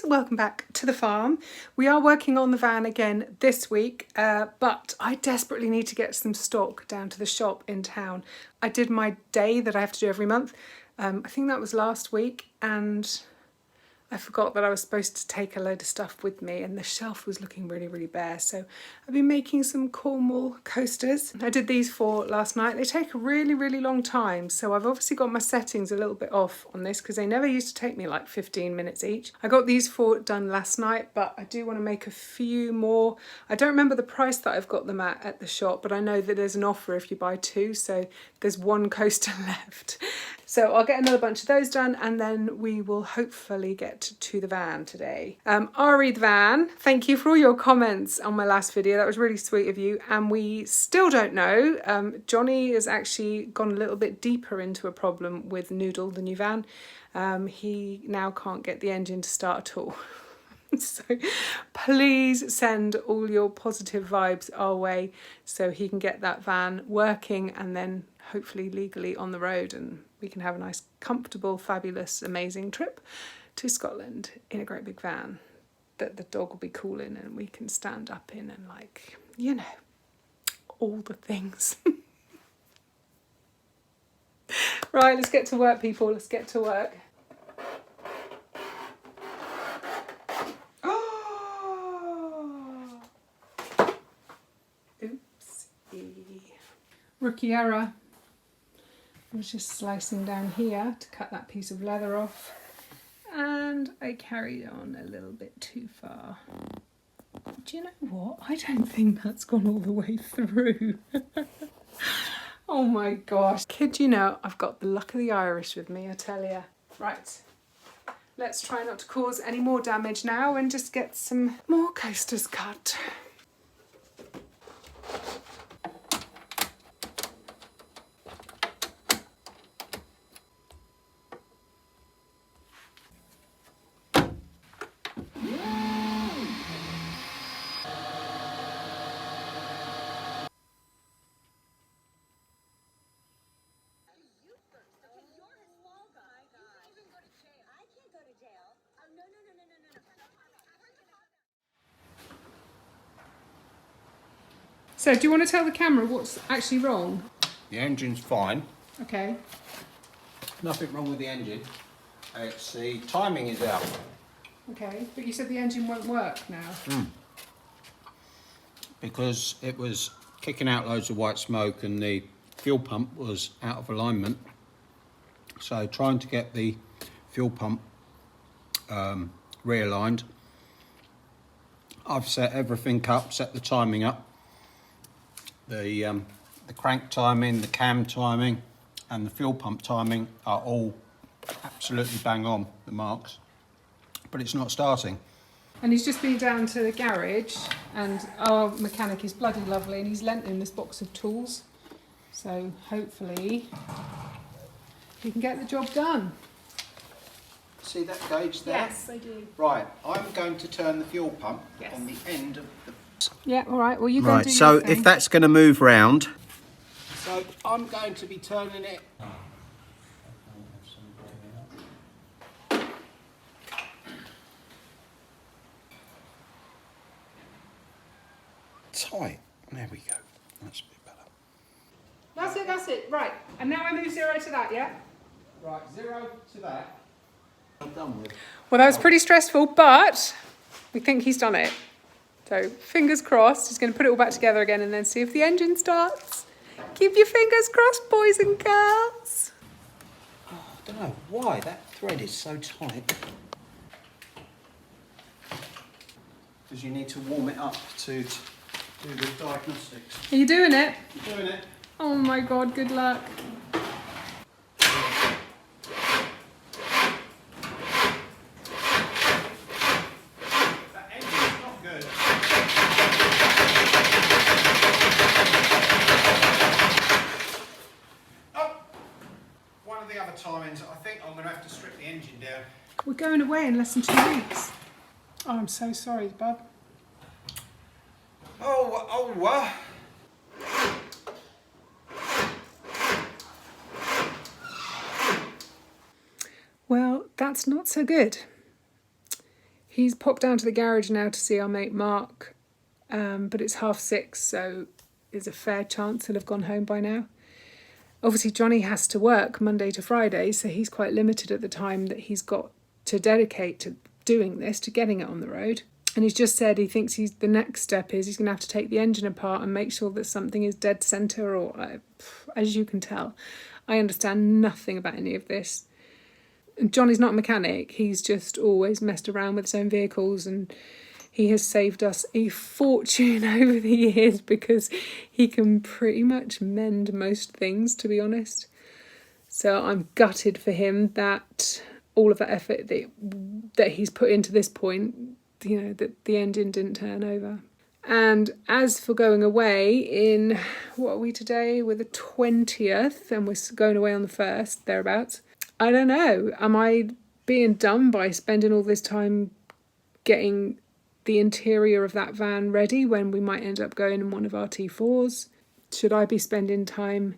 guys, welcome back to the farm. We are working on the van again this week, but I desperately need to get some stock down to the shop in town. I did my day that I have to do every month. I think that was last week, and I forgot that I was supposed to take a load of stuff with me, and the shelf was looking really, really bare. So I've been making some Cornwall coasters. I did these for last night. They take a really, really long time. So I've obviously got my settings a little bit off on this because they never used to take me like 15 minutes each. I got these four done last night, but I do want to make a few more. I don't remember the price that I've got them at the shop, but I know that there's an offer if you buy two. So there's one coaster left. So I'll get another bunch of those done, and then we will hopefully get to the van today. Ari the van, thank you for all your comments on my last video. That was really sweet of you. And we still don't know. Johnny has actually gone a little bit deeper into a problem with Noodle, the new van. He now can't get the engine to start at all. So please send all your positive vibes our way so he can get that van working and then hopefully legally on the road, and we can have a nice, comfortable, fabulous, amazing trip to Scotland in a great big van that the dog will be cool in and we can stand up in and, like, you know, all the things. Right, let's get to work, people. Let's get to work. Oopsie. Rookie error. I was just slicing down here to cut that piece of leather off, and I carried on a little bit too far. Do you know what? I don't think that's gone all the way through. Oh my gosh. Kid, you know, I've got the luck of the Irish with me, I tell you. Right, let's try not to cause any more damage now and just get some more coasters cut. So do you want to tell the camera what's actually wrong? The engine's fine. Okay. Nothing wrong with the engine. It's the timing is out. Okay, but you said the engine won't work now. Because it was kicking out loads of white smoke and the fuel pump was out of alignment. So trying to get the fuel pump realigned. I've set everything up, set the timing up. The crank timing, the cam timing and the fuel pump timing are all absolutely bang on, the marks, but it's not starting. And he's just been down to the garage, and our mechanic is bloody lovely, and he's lent him this box of tools, so hopefully he can get the job done. See that gauge there? Yes, I do. Right, I'm going to turn the fuel pump Yes. on the end of the... Yeah, all right, well you go Right, do so your thing. if that's going to move round, so I'm going to be turning it. Tight. There we go. That's a bit better. That's it, right. And now I move 0 to that, yeah? Right, 0 to that. I'm done with. Well, that was pretty stressful, but we think he's done it. So fingers crossed, he's going to put it all back together again and then see if the engine starts. Keep your fingers crossed, boys and girls. Oh, I don't know why that thread is so tight. Because you need to warm it up to do the diagnostics. Are you doing it? You're doing it. Oh my God, good luck. That engine's not good. Oh! One of the other timings, I think I'm going to have to strip the engine down. We're going away in less than 2 weeks. Oh, I'm so sorry, bub. Well, that's not so good. He's popped down to the garage now to see our mate Mark, but it's 6:30, so there's a fair chance he'll have gone home by now. Obviously, Johnny has to work Monday to Friday, so he's quite limited at the time that he's got to dedicate to doing this, to getting it on the road. And he's just said he thinks the next step is he's going to have to take the engine apart and make sure that something is dead centre, or as you can tell, I understand nothing about any of this. And Johnny's not a mechanic, he's just always messed around with his own vehicles, and he has saved us a fortune over the years because he can pretty much mend most things, to be honest. So I'm gutted for him that all of that effort that he's put into this point, you know, that the engine didn't turn over. And as for going away in, what are we today? We're the 20th and we're going away on the 1st, thereabouts. I don't know. Am I being dumb by spending all this time getting the interior of that van ready when we might end up going in one of our T4s? Should I be spending time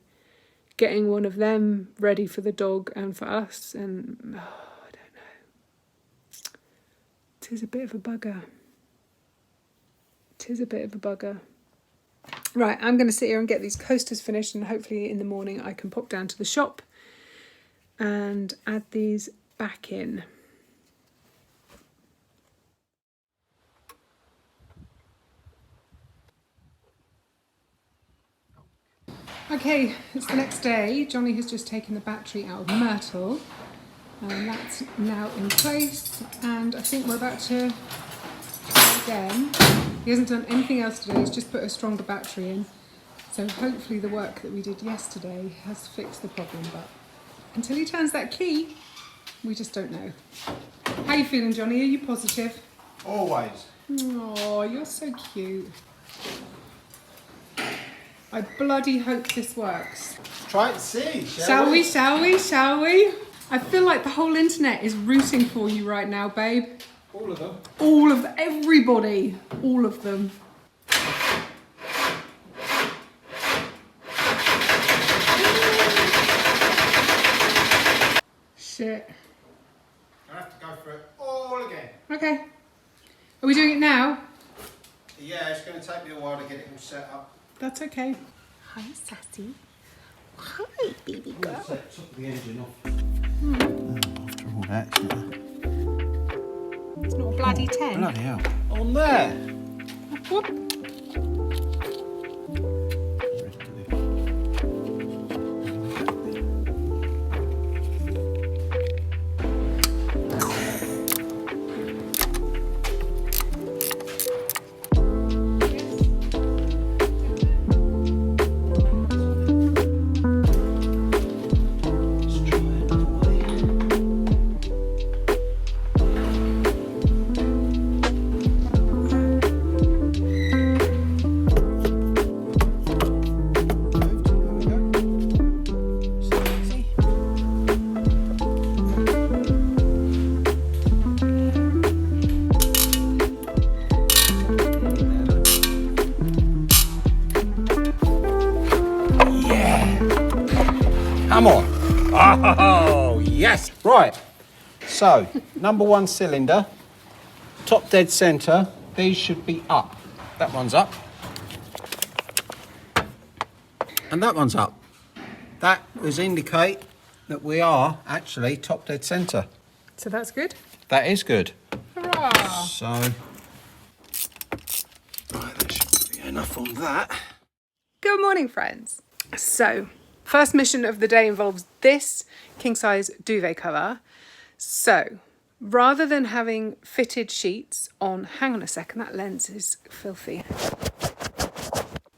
getting one of them ready for the dog and for us? And I don't know. It is a bit of a bugger. It is a bit of a bugger. Right, I'm going to sit here and get these coasters finished, and hopefully in the morning I can pop down to the shop and add these back in. Okay, it's the next day. Johnny has just taken the battery out of Myrtle, and that's now in place, and I think we're about to try again. He hasn't done anything else today, he's just put a stronger battery in, so hopefully the work that we did yesterday has fixed the problem, but until he turns that key, we just don't know. How are you feeling, Johnny? Are you positive? Always. Oh, you're so cute. I bloody hope this works. Try it and see, Shall we? I feel like the whole internet is rooting for you right now, babe. All of them? All of everybody. All of them. Shit. I have to go through it all again. Okay. Are we doing it now? Yeah, it's going to take me a while to get it all set up. That's okay. Hi, Sassy. Hi, baby girl. I'll set top of the engine off. After all that, It's not a bloody 10. bloody hell. On there. Whoop. Come on. Oh, yes. Right. So, number one cylinder, top dead centre. These should be up. That one's up. And that one's up. That would indicate that we are actually top dead centre. So that's good. That is good. Hurrah! So, right, there should be enough on that. Good morning, friends. So, first mission of the day involves this king-size duvet cover. So, rather than having fitted sheets on... Hang on a second, that lens is filthy.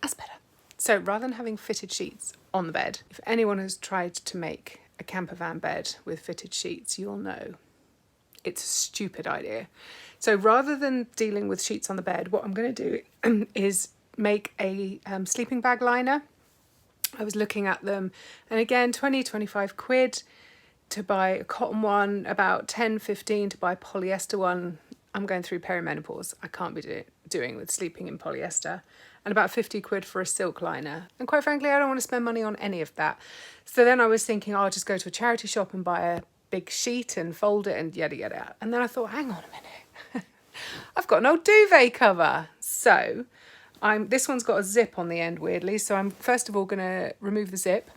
That's better. So, rather than having fitted sheets on the bed, if anyone has tried to make a camper van bed with fitted sheets, you'll know it's a stupid idea. So, rather than dealing with sheets on the bed, what I'm going to do is make a sleeping bag liner. I was looking at them, and again, 20-25 quid to buy a cotton one, about 10-15 to buy a polyester one. I'm going through perimenopause. I can't be doing with sleeping in polyester. And about 50 quid for a silk liner. And quite frankly, I don't want to spend money on any of that. So then I was thinking, I'll just go to a charity shop and buy a big sheet and fold it and yada yada. And then I thought, hang on a minute. I've got an old duvet cover. So this one's got a zip on the end, weirdly. So I'm first of all going to remove the zip.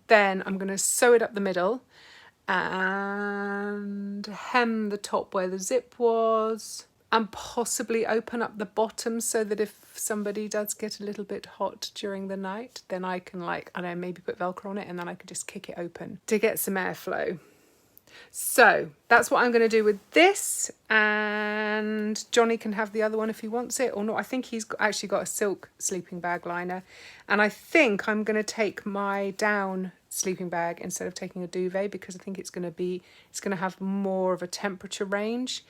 Then I'm going to sew it up the middle and hem the top where the zip was, and possibly open up the bottom so that if somebody does get a little bit hot during the night, then I can, like, I don't know, maybe put Velcro on it and then I could just kick it open to get some airflow. So that's what I'm going to do with this, and Johnny can have the other one if he wants it or not. I think he's actually got a silk sleeping bag liner, and I think I'm going to take my down sleeping bag instead of taking a duvet, because I think it's going to have more of a temperature range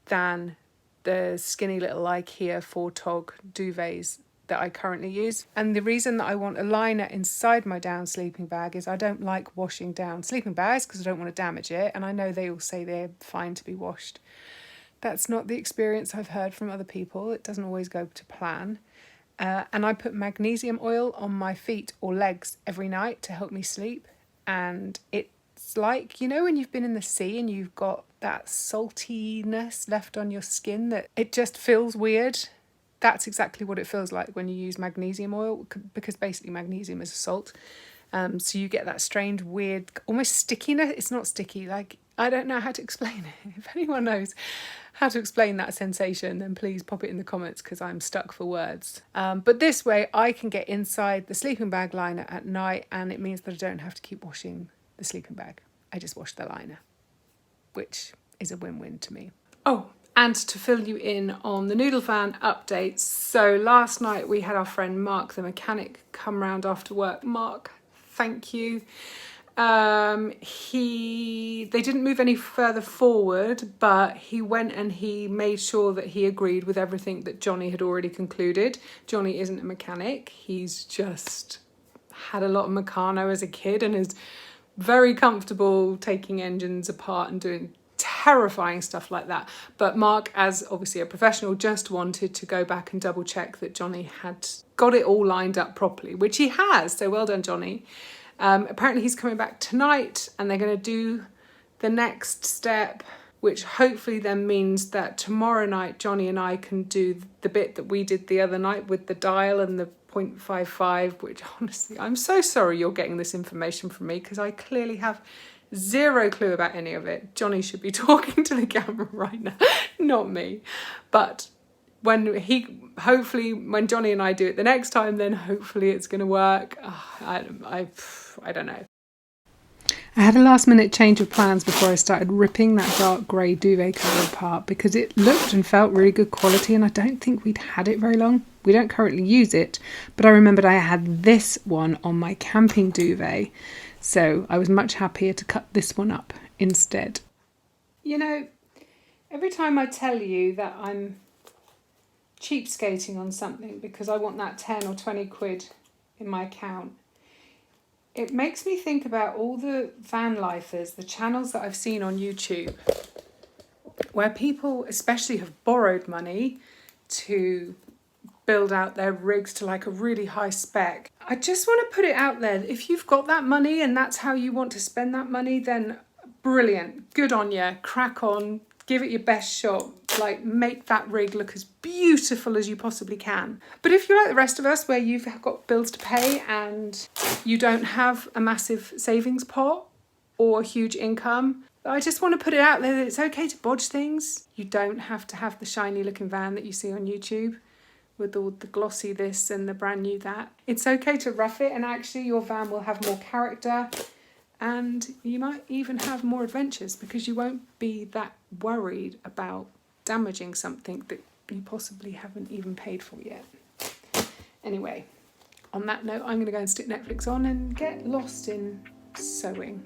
than the skinny little IKEA 4-tog duvets that I currently use. And the reason that I want a liner inside my down sleeping bag is I don't like washing down sleeping bags because I don't want to damage it, and I know they all say they're fine to be washed. That's not the experience I've heard from other people. It doesn't always go to plan. And I put magnesium oil on my feet or legs every night to help me sleep, and it's like, you know, when you've been in the sea and you've got that saltiness left on your skin that it just feels weird. That's exactly what it feels like when you use magnesium oil, because basically magnesium is a salt. So you get that strange, weird, almost stickiness. It's not sticky, like, I don't know how to explain it. If anyone knows how to explain that sensation, then please pop it in the comments, because I'm stuck for words. But this way I can get inside the sleeping bag liner at night, and it means that I don't have to keep washing the sleeping bag. I just wash the liner, which is a win-win to me. Oh, and to fill you in on the noodle van updates. So last night we had our friend Mark, the mechanic, come round after work. Mark, thank you. They didn't move any further forward, but he went and he made sure that he agreed with everything that Johnny had already concluded. Johnny isn't a mechanic. He's just had a lot of Meccano as a kid and is very comfortable taking engines apart and doing terrifying stuff like that. But Mark, as obviously a professional, just wanted to go back and double check that Johnny had got it all lined up properly, which he has. So well done, Johnny. Apparently he's coming back tonight, and they're going to do the next step, which hopefully then means that tomorrow night Johnny and I can do the bit that we did the other night with the dial and the 0.55, which honestly, I'm so sorry you're getting this information from me, because I clearly have zero clue about any of it. Johnny should be talking to the camera right now, not me. But when Johnny and I do it the next time, then hopefully it's going to work. I don't know. I had a last minute change of plans before I started ripping that dark grey duvet cover apart, because it looked and felt really good quality, and I don't think we'd had it very long. We don't currently use it, but I remembered I had this one on my camping duvet, so I was much happier to cut this one up instead. You know, every time I tell you that I'm cheapskating on something because I want that 10 or 20 quid in my account, it makes me think about all the van lifers, the channels that I've seen on YouTube, where people especially have borrowed money to build out their rigs to like a really high spec. I just want to put it out there, if you've got that money and that's how you want to spend that money, then brilliant, good on you, crack on, give it your best shot, like make that rig look as beautiful as you possibly can. But if you're like the rest of us, where you've got bills to pay and you don't have a massive savings pot or a huge income, I just want to put it out there that it's okay to bodge things. You don't have to have the shiny looking van that you see on YouTube with all the glossy this and the brand new that. It's okay to rough it, and actually your van will have more character, and you might even have more adventures because you won't be that worried about damaging something that you possibly haven't even paid for yet. Anyway, on that note, I'm going to go and stick Netflix on and get lost in sewing.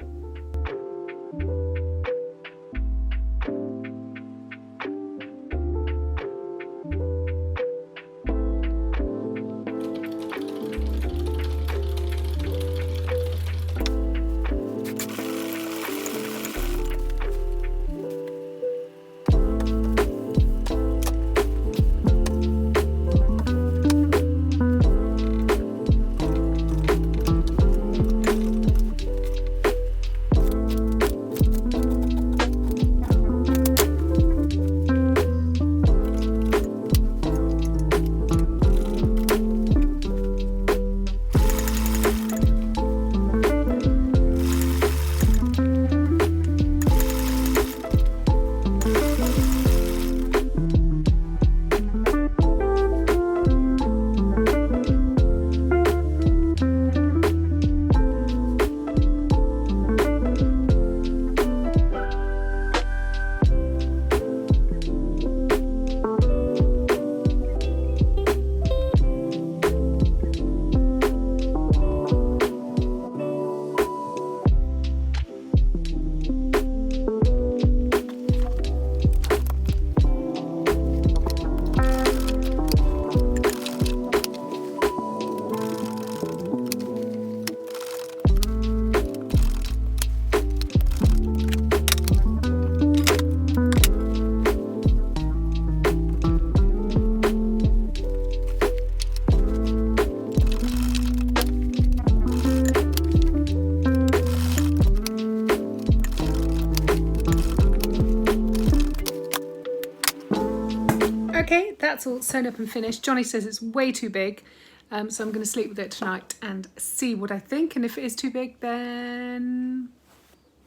Okay, that's all sewn up and finished. Johnny says it's way too big, so I'm going to sleep with it tonight and see what I think. And if it is too big, then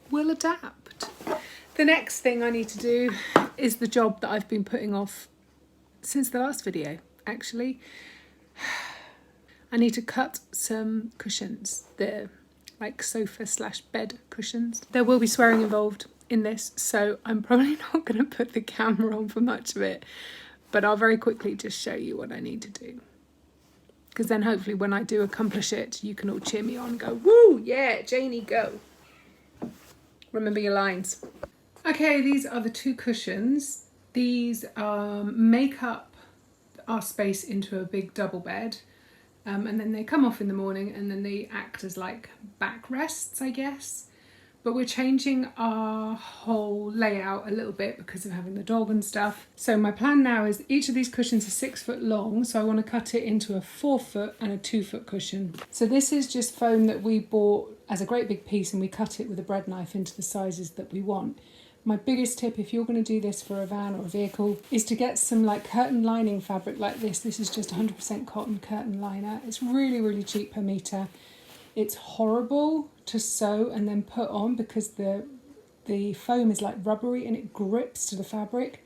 we'll adapt. The next thing I need to do is the job that I've been putting off since the last video, actually. I need to cut some cushions, the like sofa / bed cushions. There will be swearing involved in this, so I'm probably not going to put the camera on for much of it, but I'll very quickly just show you what I need to do. Because then hopefully when I do accomplish it, you can all cheer me on and go, woo, yeah, Janie, go. Remember your lines. Okay, these are the 2 cushions. These make up our space into a big double bed. And then they come off in the morning and then they act as like backrests, I guess. But we're changing our whole layout a little bit because of having the dog and stuff. So my plan now is each of these cushions are 6 foot long. So I want to cut it into a 4 foot and a 2 foot cushion. So this is just foam that we bought as a great big piece and we cut it with a bread knife into the sizes that we want. My biggest tip, if you're going to do this for a van or a vehicle, is to get some like curtain lining fabric like this. This is just 100% cotton curtain liner. It's really, really cheap per metre. It's horrible to sew and then put on because the foam is like rubbery and it grips to the fabric.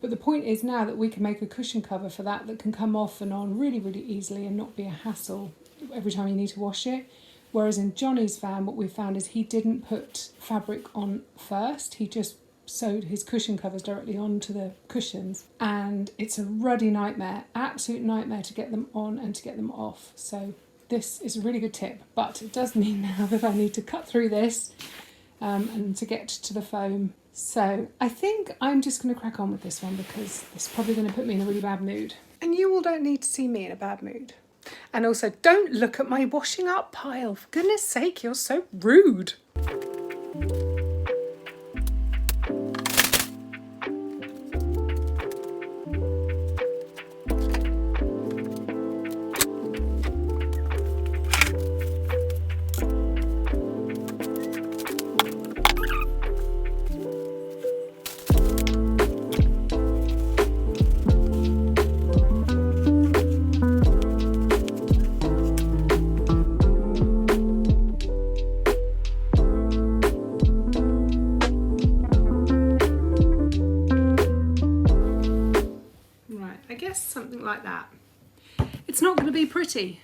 But the point is now that we can make a cushion cover for that can come off and on really, really easily and not be a hassle every time you need to wash it. Whereas in Johnny's van, what we found is he didn't put fabric on first. He just sewed his cushion covers directly onto the cushions. And it's a ruddy nightmare, absolute nightmare to get them on and to get them off. So this is a really good tip. But it does mean now that I need to cut through this and to get to the foam. So I think I'm just going to crack on with this one because it's probably going to put me in a really bad mood. And you all don't need to see me in a bad mood. And also, don't look at my washing up pile. For goodness sake, you're so rude. Something like that. It's not going to be pretty,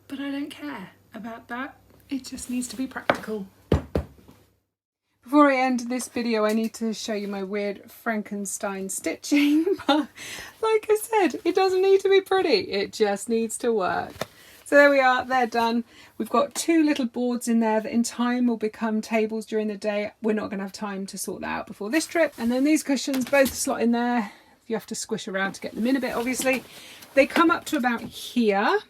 but I don't care about that. It just needs to be practical. Before I end this video, I need to show you my weird Frankenstein stitching. But like I said, it doesn't need to be pretty. It just needs to work. So there we are, they're done. We've got 2 little boards in there that in time will become tables during the day. We're not going to have time to sort that out before this trip. And then these cushions both slot in there. You have to squish around to get them in a bit, obviously. They come up to about here.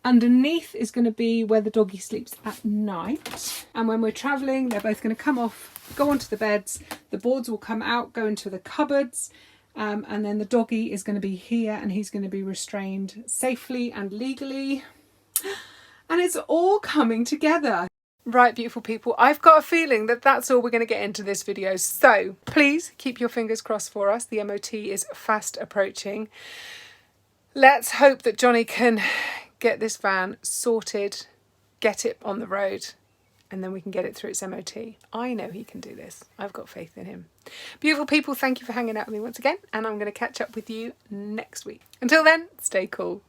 Underneath is going to be where the doggy sleeps at night. And when we're travelling, they're both going to come off, go onto the beds. The boards will come out, go into the cupboards. And then the doggy is going to be here and he's going to be restrained safely and legally. And it's all coming together. Right, beautiful people, I've got a feeling that that's all we're going to get into this video. So please keep your fingers crossed for us. The MOT is fast approaching. Let's hope that Johnny can get this van sorted, get it on the road, and then we can get it through its MOT. I know he can do this. I've got faith in him. Beautiful people, thank you for hanging out with me once again, and I'm going to catch up with you next week. Until then, stay cool.